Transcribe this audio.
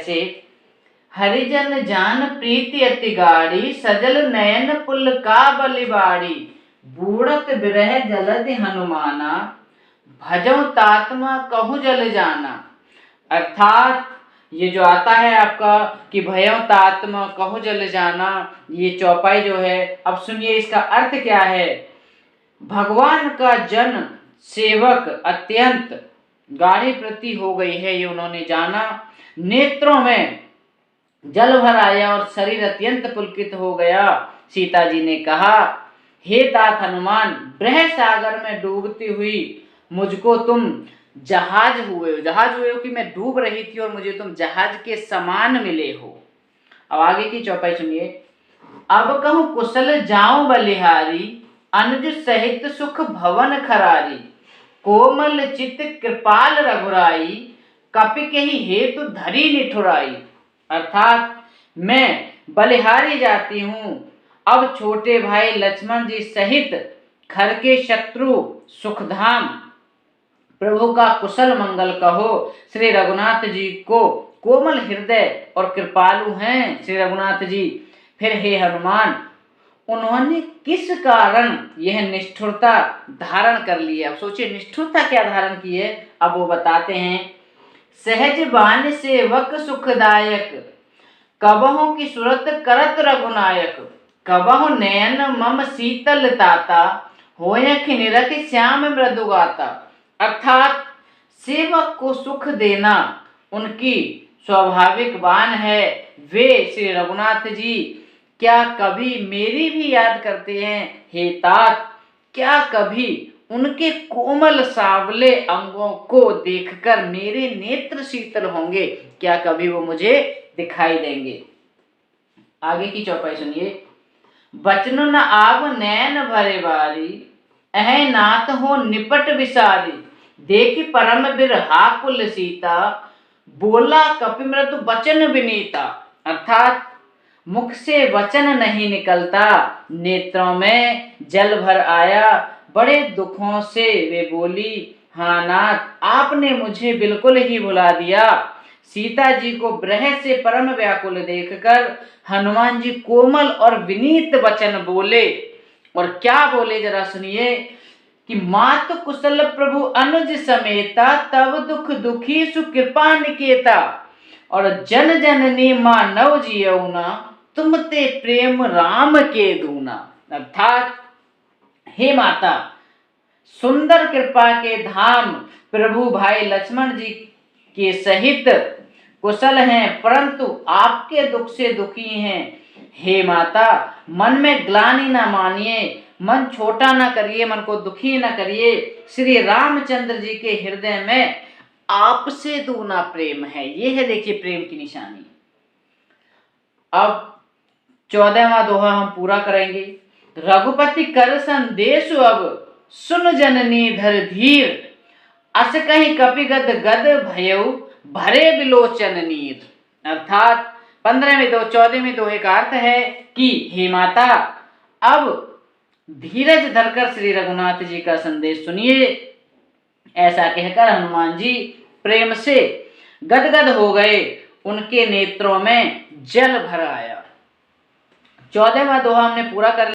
से हरिजन जान प्रीति अति गाढ़ी, सजल नयन पुल का बलिबाड़ी, बूढ़त बिरह जलधि हनुमाना, भजौ तात्मा कहु जल जाना। अर्थात ये जो आता है आपका कि भयं तात्मा कहु जल जाना, ये चौपाई जो है, अब सुनिए इसका अर्थ क्या है। भगवान का जन सेवक अत्यंत गाढ़ी प्रति हो गई है, ये उन्होंने जाना। नेत्रों में जल भर आया और शरीर अत्यंत पुलकित हो गया। सीता जी ने कहा, हे तात हनुमान, बृह सागर में डूबती हुई मुझको तुम जहाज हुए हो कि मैं डूब रही थी और मुझे तुम जहाज के समान मिले हो। अब आगे की चौपाई सुनिए। अब कहूँ कुशल जाऊं बलिहारी, अनुज सहित सुख भवन खरारी, कोमल चित कृपाल रघुराई, कपि कही हेतु धरी निठुराई। अर्थात मैं बलिहारी जाती हूँ, अब छोटे भाई लक्ष्मण जी सहित खर के शत्रु सुखधाम प्रभु का कुशल मंगल कहो। श्री रघुनाथ जी को कोमल हृदय और कृपालु हैं श्री रघुनाथ जी। फिर हे हनुमान, उन्होंने किस कारण यह निष्ठुरता धारण कर लिया। अब सोचिए निष्ठुरता क्या धारण की है, अब वो बताते हैं। सहज बान सेवक सुखदायक, कबहु की सुरत करत रघुनायक, कबहु नयन मम शीतल ताता, होयख निरख श्याम मृदु गाता। अर्थात सेवक को सुख देना उनकी स्वाभाविक बान है। वे श्री रघुनाथ जी क्या कभी मेरी भी याद करते हैं। हे तात, क्या कभी उनके कोमल सांवले अंगों को देखकर मेरे नेत्र शीतल होंगे, क्या कभी वो मुझे दिखाई देंगे। आगे की चौपाई सुनिए। बचन न आव नैन भरे बारी, अह नाथ हो निपट विसारी, देखी परम बिरहा कुल सीता, बोला कपि मृदु बचन विनीता। अर्थात मुख से वचन नहीं निकलता, नेत्रों में जल भर आया, बड़े दुखों से वे बोली, हाँ नाथ, आपने मुझे बिल्कुल ही भुला दिया। सीता जी को ब्रह से परम व्याकुल देखकर हनुमान जी कोमल और विनीत वचन बोले। और क्या बोले जरा सुनिए कि मात कुशल प्रभु अनुज समेता, तब दुख दुखी सुकृपा निकेता, और जन जननी मानव जियौना, तुम ते प्रेम राम के दूना। अर्थात हे माता, सुंदर कृपा के धाम प्रभु भाई लक्ष्मण जी के सहित कुशल हैं, परंतु आपके दुख से दुखी हैं। हे माता, मन में ग्लानि न मानिए, मन छोटा न करिए, मन को दुखी न करिए। श्री रामचंद्र जी के हृदय में आपसे दूना प्रेम है। ये है देखिए प्रेम की निशानी। अब 14वां दोहा हम पूरा करेंगे। रघुपति कर संदेश अब, सुन जननी धर धीर, अस कहीं कपिगद गद भयउ, भरे बिलोचन नीर। अर्थात 15वें दो 14वें दोहे का अर्थ है कि हे माता, अब धीरज धरकर श्री रघुनाथ जी का संदेश सुनिए। ऐसा कहकर हनुमान जी प्रेम से गदगद हो गए, उनके नेत्रों में जल भर आया। 14वां दोहा हमने पूरा कर